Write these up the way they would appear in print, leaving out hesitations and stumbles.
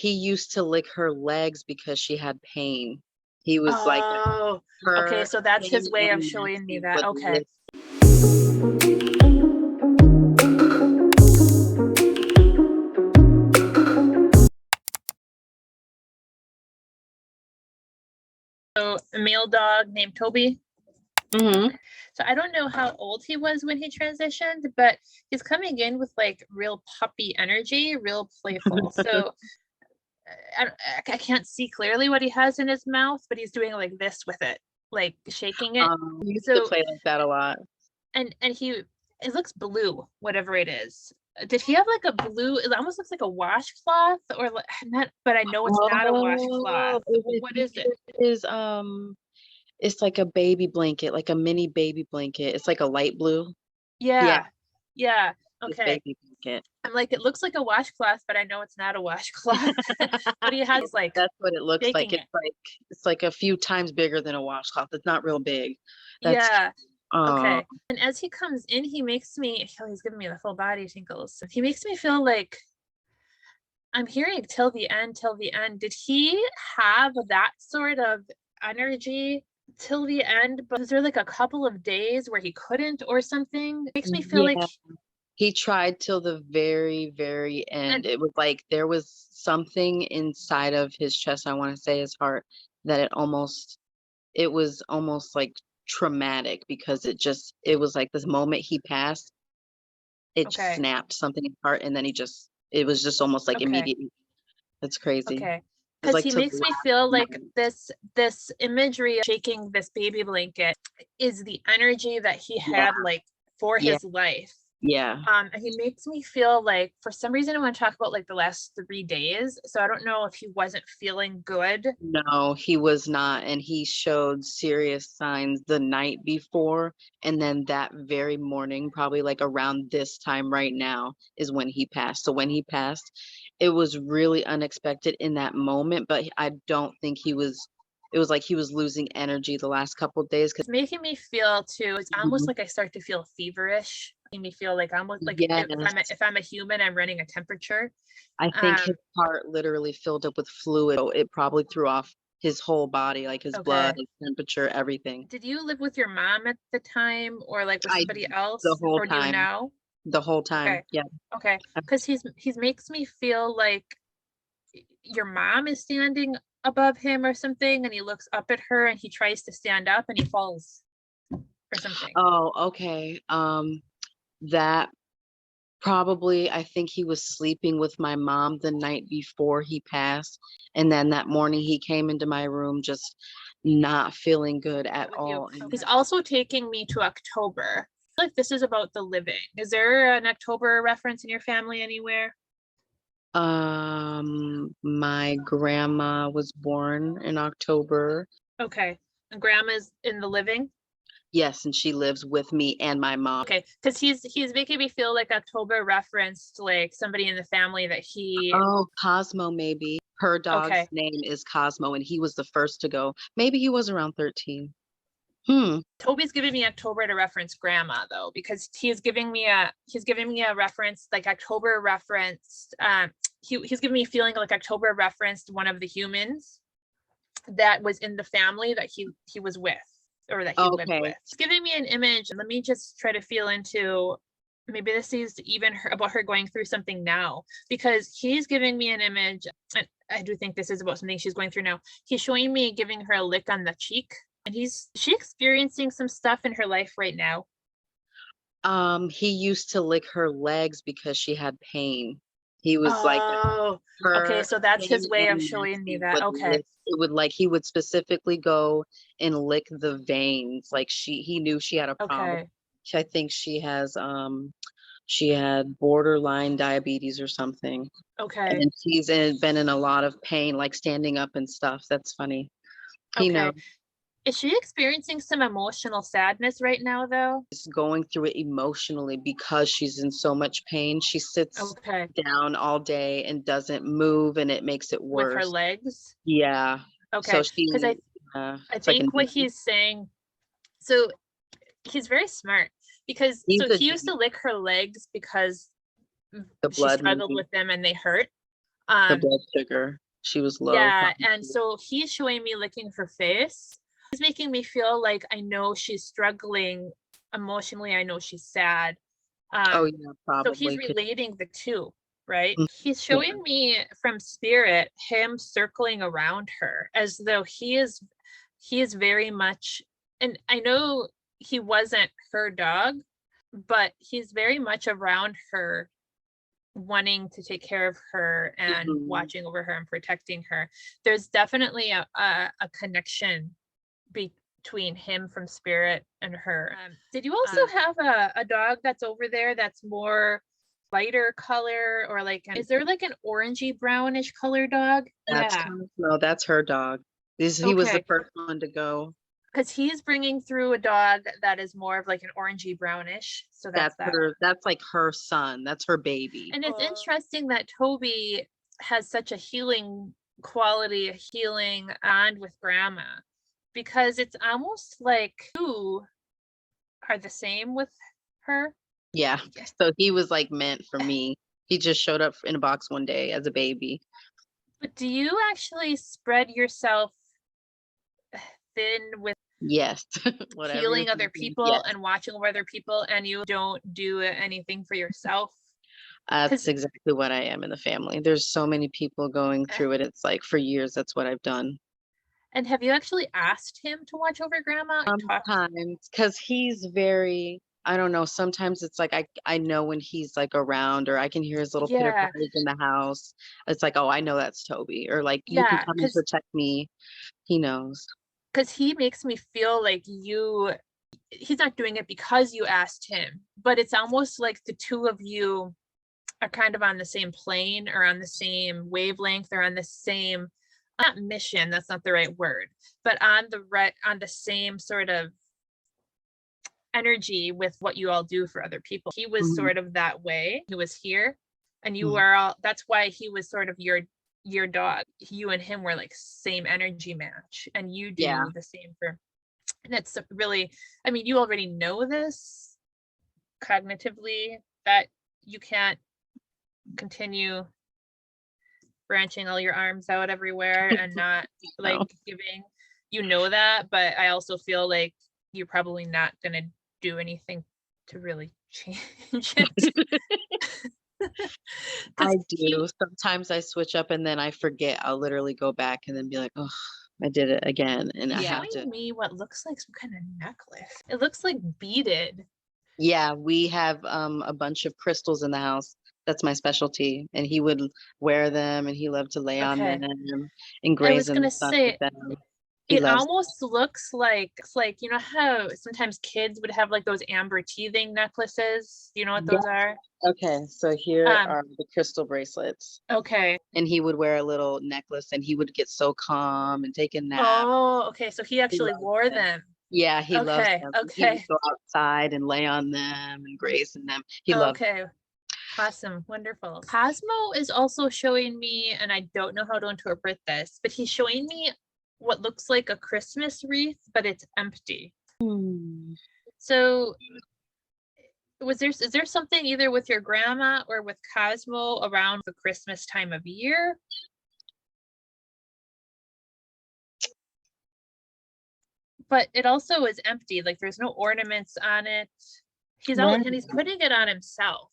He used to lick her legs because she had pain. He was like Oh, okay. her So that's pain his way of and showing me Nancy that. would Okay. lick. So a male dog named Toby. Mm-hmm. So I don't know how old he was when he transitioned, but he's coming in with like real puppy energy, real playful. So I can't see clearly what he has in his mouth, but he's doing like this with it, like shaking it. He used to So play like that a lot. and it looks blue, whatever it is. Did he have like a blue? It almost looks like a washcloth, or not. But I know it's not a washcloth. What is it? Is it's like a baby blanket, like a mini baby blanket. It's like a light blue. Yeah, Yeah, yeah. this Okay. baby blanket. I'm like, it looks like a washcloth, but I know it's not a washcloth. But he has like That's what it looks like. shaking it. It's like a few times bigger than a washcloth. It's not real big. That's Yeah. uh Okay. And as he comes in, he makes me, oh, he's giving me the full body tingles. He makes me feel like I'm hearing till the end, till the end. Did he have that sort of energy till the end? But was there like a couple of days where he couldn't or something? It makes me feel like, yeah. He tried till the very, very and end. It was like there was something inside of his chest, I want to say his heart, that it was almost like traumatic because it was like this moment he passed, it okay, snapped something in his heart, and then it was just almost like okay, immediately. That's crazy. okay. It was Because like he to makes the me last feel like moment. this imagery of shaking this baby blanket is the energy that he Yeah, had like for yeah, his life. yeah. And he makes me feel like, for some reason, I want to talk about like the last 3 days. So I don't know if he wasn't feeling good. No, he was not, and he showed serious signs the night before, and then that very morning, probably like around this time right now, is when he passed. So when he passed, it was really unexpected in that moment, but I don't think it was like he was losing energy the last couple of days. 'Cause It's making me feel too, it's almost Mhm. like I start to feel feverish. Making me feel like almost like Yes, if I'm a human, I'm running a temperature. I think his Um, heart literally filled up with fluid. So it probably threw off his whole body, like his blood, okay. his temperature, everything. Did you live with your mom at the time or like with I somebody the else? whole Or do you time, know? the whole time. Okay. Yeah. Okay. Because he's makes me feel like your mom is standing above him or something, and he looks up at her and he tries to stand up and he falls or something. Oh, okay. That probably, I think he was sleeping with my mom the night before he passed. And then that morning he came into my room just not feeling good at With you. all. And He's also taking me to October. I feel like this is about the living. Is there an October reference in your family anywhere? my grandma was born in October. Okay. And grandma's in the living? Yes, and she lives with me and my mom. Okay. Because he's making me feel like October referenced like somebody in the family that he Oh, Cosmo, maybe. Her dog's okay. name is Cosmo, and he was the first to go. Maybe he was around 13. Hmm. Toby's giving me October to reference grandma though, because he's giving me a reference like October referenced he's giving me a feeling like October referenced one of the humans that was in the family that he was with or that he lived Okay. with. It's giving me an image. Let me just try to feel into maybe this is even her, about her going through something now, because he's giving me an image, and I do think this is about something she's going through now. He's showing me giving her a lick on the cheek, and she experiencing some stuff in her life right now. He used to lick her legs because she had pain. He was like Oh, okay. her So that's pain his way of and showing me Nancy that. would Okay. lick it would like he would specifically go and lick the veins. Like he knew she had a problem. Okay. I think she had borderline diabetes or something. Okay. And been in a lot of pain, like standing up and stuff. That's funny. He knows. Okay. Is she experiencing some emotional sadness right now, though? She's going through it emotionally because she's in so much pain. She sits Okay. down all day and doesn't move, and it makes it With her worse. legs? Yeah. So Okay. Because I it's like think what he's saying, so he's very smart because he's so a he used to lick her legs because the she blood struggled moving. with them and they hurt. Her blood sugar. She was low. Yeah, Probably. and so he's showing me licking her face. He's making me feel like I know she's struggling emotionally. I know she's sad. Oh Um, yeah, so he's probably. relating the two, right? Mm, He's yeah. showing me from spirit him circling around her as though he is very much, and I know he wasn't her dog, but he's very much around her, wanting to take care of her and Mhm. watching over her and protecting her. There's definitely a connection between him from spirit and her. Did you also have a dog that's over there that's more lighter color, or like is there like an orangey brownish color dog? That's Yeah. no, that's her dog. He was the Okay. first one to go. Because he's bringing through a dog that is more of like an orangey brownish. So that's That's that. her. That's like her son. That's her baby. And it's interesting that Toby has such a healing quality, a healing bond with grandma, because it's almost like you are the same with her. Yeah. So he was like meant for me. He just showed up in a box one day as a baby. But do you actually spread yourself thin with Yes. Whatever you're healing other thinking. people Yes. and watching over other people, and you don't do anything for yourself? That's Because exactly what I am in the family. There's so many people going through it. It's like for years, that's what I've done. and have you actually asked him to watch over grandma? Like talked? Sometimes, because he's very, I don't know, sometimes it's like I know when he's like around, or I can hear his little pitter Yeah, patters in the house. It's like, oh, I know that's Toby. Or like, you can yeah, come and protect me. He knows. because he makes me feel like he's not doing it because you asked him, but it's almost like the two of you are kind of on the same plane or on the same wavelength or on the same, not mission, that's not the right word, but on the same sort of energy with what you all do for other people. He was Mhm, sort of that way. He was here, and you mhm. were all, that's why he was sort of your dog. You and him were like same energy match, and you Yeah. do the same for, and it's really, I mean, you already know this cognitively that you can't continue branching all your arms out everywhere and not like No. giving, you know that, but I also feel like you're probably not going to do anything to really change it. I Because do. Sometimes I switch up and then I forget. I'll literally go back and then be like, oh, I did it again. And I have to. showing me what looks like some kind of necklace. It looks like beaded. Yeah, we have a bunch of crystals in the house. That's my specialty. And he would wear them and he loved to lay on them Okay. and I graze was in the gonna sun with say, them. He it loves. almost looks like, it's like, you know how sometimes kids would have like those amber teething necklaces? Do you know what Yeah. those are? Okay, so here Um, are the crystal bracelets. okay. And he would wear a little necklace and he would get so calm and take a nap. Oh, okay. So he He actually loves wore them. them. Yeah, he loves Okay, them. He would okay, go outside and lay on them and graze in them. He loved okay. Awesome, wonderful. Cosmo is also showing me, and I don't know how to interpret this, but he's showing me what looks like a Christmas wreath, but it's empty. them. So is there something either with your grandma or with Cosmo around the Christmas time of year? But it also is empty, like there's no ornaments on it. Right. And he's putting it on himself.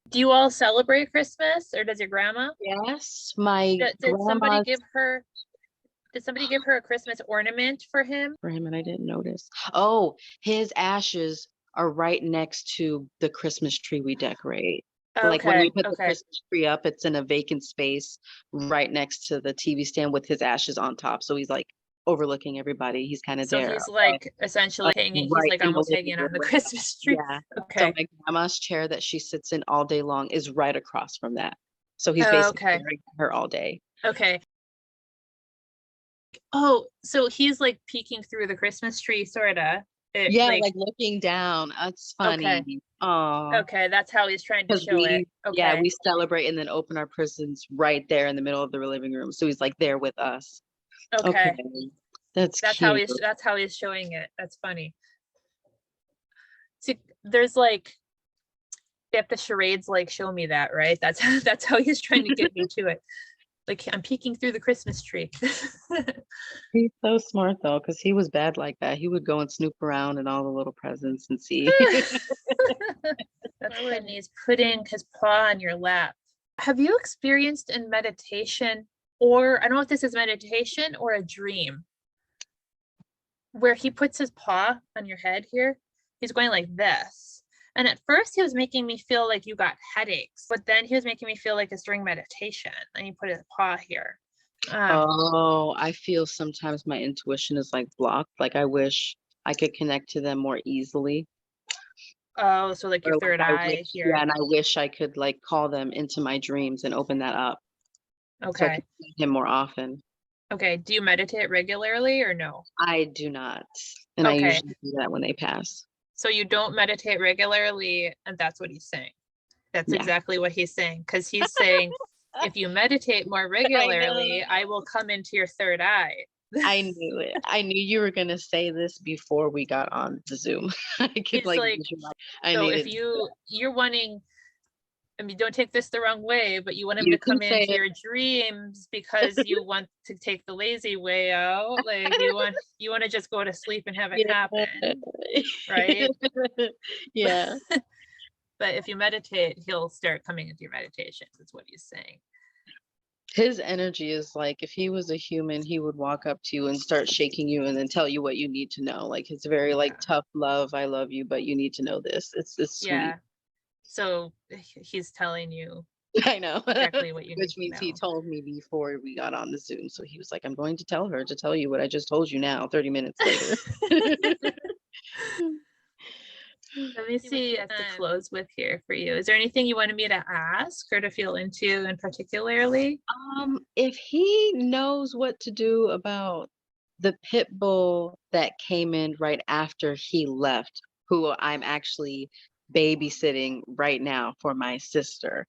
Do you all celebrate Christmas, or does your grandma? Yes, my Did somebody grandma's give her, a Christmas ornament for him? for him and I didn't notice. Oh, his ashes are right next to the Christmas tree we decorate. Like when we Okay, put the okay, Christmas tree up, it's in a vacant space right next to the TV stand with his ashes on top. So he's like overlooking everybody. He's kind of so there he's like essentially hanging, he's right like in the almost living hanging on the room. Christmas tree. Yeah. So Okay, my grandma's chair that she sits in all day long is right across from that. So he's basically okay, staring at her all day. okay. Oh, so he's like peeking through the Christmas tree, sorta. It Yeah, like, like looking down. That's okay, funny. Oh, okay, that's how he's trying to because show it. yeah, Okay, we celebrate and then open our presents right there in the middle of the living room. So he's like there with us. Okay, okay. that's cute. That's how he's showing it. That's funny. See, there's like, they have to charades like show me that, right? That's how he's trying to get me to it. Like I'm peeking through the Christmas tree. He's so smart though, because he was bad like that. He would go and snoop around in all the little presents and see. That's when he's putting his paw on your lap. Have you experienced in meditation, or I don't know if this is meditation or a dream, where he puts his paw on your head here? He's going like this. And at first he was making me feel like you got headaches, but then he was making me feel like it's during meditation and you put his paw here. Oh, I feel sometimes my intuition is like blocked. Like I wish I could connect to them more easily. Oh, so like your Or third like I eye wish, here. yeah, and I wish I could like call them into my dreams and open that up so I Okay. could see him more often. Okay. Do you meditate regularly or no? I do not. And I Okay. usually do that when they pass. So you don't meditate regularly, and that's what he's saying. That's Yeah. exactly what he's saying. Because he's saying, if you meditate more I know. regularly, I will come into your third eye. I knew it. I knew you were gonna say this before we got on the Zoom. I could He's like like, visualize. I so if needed you're wanting, I mean, don't take this the wrong way, but you want him you to can come say into it. your dreams because you want to take the lazy way out. Like you want to just go to sleep and have it happen, right? Yeah. But if you meditate, he'll start coming into your meditations. That's what he's saying. His energy is like if he was a human, he would walk up to you and start shaking you and then tell you what you need to know. Like it's very like tough love, I love you, but you need to know this. It's sweet. Yeah. So he's telling you I know. exactly what you need Which to means he know. told me before we got on the Zoom. So he was like, I'm going to tell her to tell you what I just told you now, 30 minutes later. Let me see what to close with here for you. Is there anything you wanted me to ask or to feel into in particularly? If he knows what to do about the pit bull that came in right after he left, who I'm actually babysitting right now for my sister.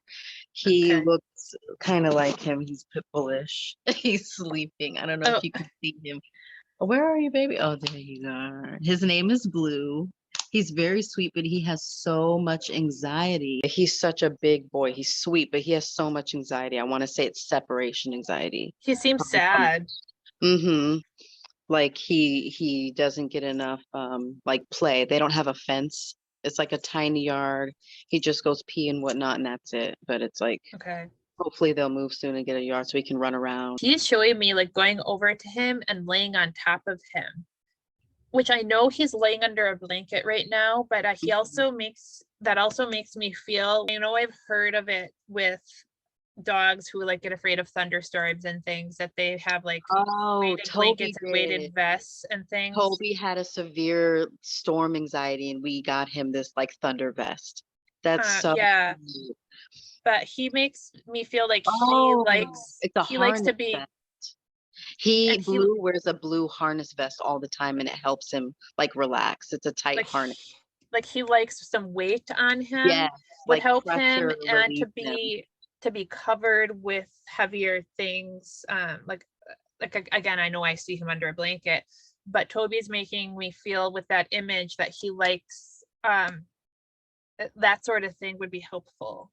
He Okay. looks kind of like him. He's pit bullish. He's sleeping. I don't know Oh, if you can see him. Oh, where are you, baby? Oh, there you are. His name is Blue. He's very sweet, but he has so much anxiety. He's such a big boy. He's sweet, but he has so much anxiety. I want to say it's separation anxiety. he seems sad. Mm-hmm. Like he doesn't get enough like play. They don't have a fence. It's like a tiny yard. He just goes pee and whatnot, and that's it. But it's like Okay. hopefully they'll move soon and get a yard so he can run around. He's showing me like going over to him and laying on top of him, which I know he's laying under a blanket right now, but he also makes me feel, I've heard of it with dogs who like get afraid of thunderstorms and things, that they have like weighted blankets and weighted vests and things. Toby had a severe storm anxiety and we got him this like thunder vest. That's so yeah. cute. But he makes me feel like He likes to be vest. Blue wears a blue harness vest all the time and it helps him like relax. It's a tight harness. Like he likes some weight on him. Yeah, would like help him and to be covered with heavier things. Like again, I know I see him under a blanket, but Toby's making me feel with that image that he likes that sort of thing would be helpful.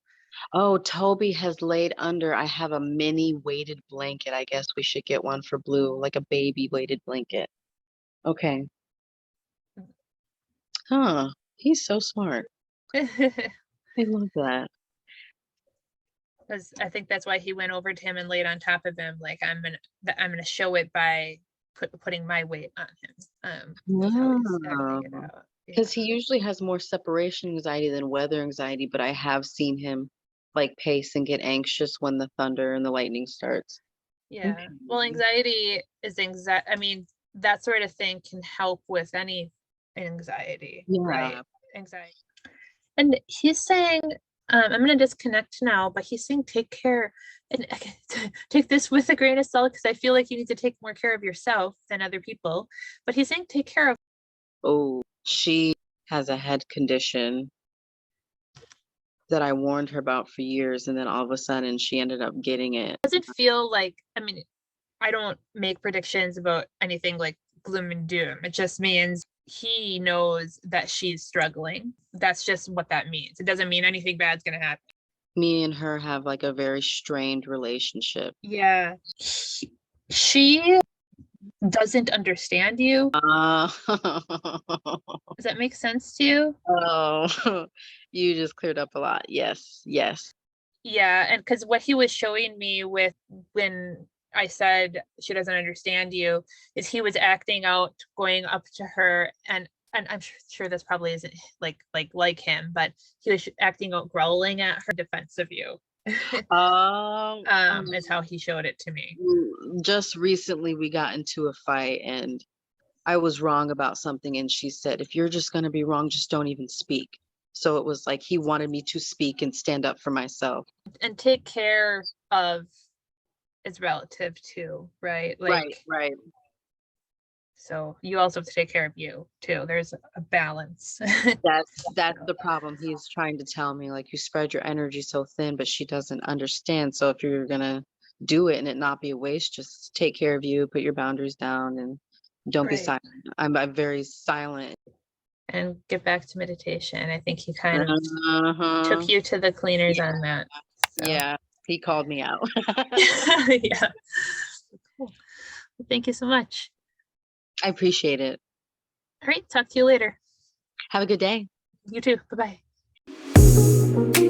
Oh, Toby has laid under. I have a mini weighted blanket. I guess we should get one for Blue, like a baby weighted blanket. Okay. Huh. He's so smart. I love that. Because I think that's why he went over to him and laid on top of him. Like I'm gonna show it by putting my weight on him. Because he usually has more separation anxiety than weather anxiety, but I have seen him like pace and get anxious when the thunder and the lightning starts. Yeah. Okay. Well, anxiety is anxiety. I mean, that sort of thing can help with any anxiety, right? Anxiety. And he's saying, I'm going to disconnect now, but he's saying take care and take this with a grain of salt because I feel like you need to take more care of yourself than other people. But he's saying take care of. Oh, she has a head condition that I warned her about for years, and then all of a sudden she ended up getting it. Does it feel like, I mean, I don't make predictions about anything like gloom and doom. It just means he knows that she's struggling. That's just what that means. It doesn't mean anything bad's going to happen. Me and her have like a very strained relationship. Yeah. She doesn't understand you. Does that make sense to you? Oh, you just cleared up a lot. Yes, yes. Yeah, and because what he was showing me with when I said she doesn't understand you is he was acting out, going up to her, and I'm sure this probably isn't like him, but he was acting out, growling at her, defense of you. Um, Is how he showed it to me. just recently we got into a fight and I was wrong about something and she said, if you're just going to be wrong, just don't even speak. So it was like he wanted me to speak and stand up for myself. And take care of his relative too, right? Right, Like, right. so you also have to take care of you too. There's a balance. That's the problem. He's trying to tell me like you spread your energy so thin, but she doesn't understand. So if you're gonna do it and it not be a waste, just take care of you, put your boundaries down and don't be Right. silent. I'm very silent. And get back to meditation. I think he kind of Uh-huh. took you to the cleaners Yeah. on that. So. Yeah, he called me out. Yeah. Cool. Well, thank you so much. I appreciate it. All right. Talk to you later. Have a good day. You too. Bye-bye.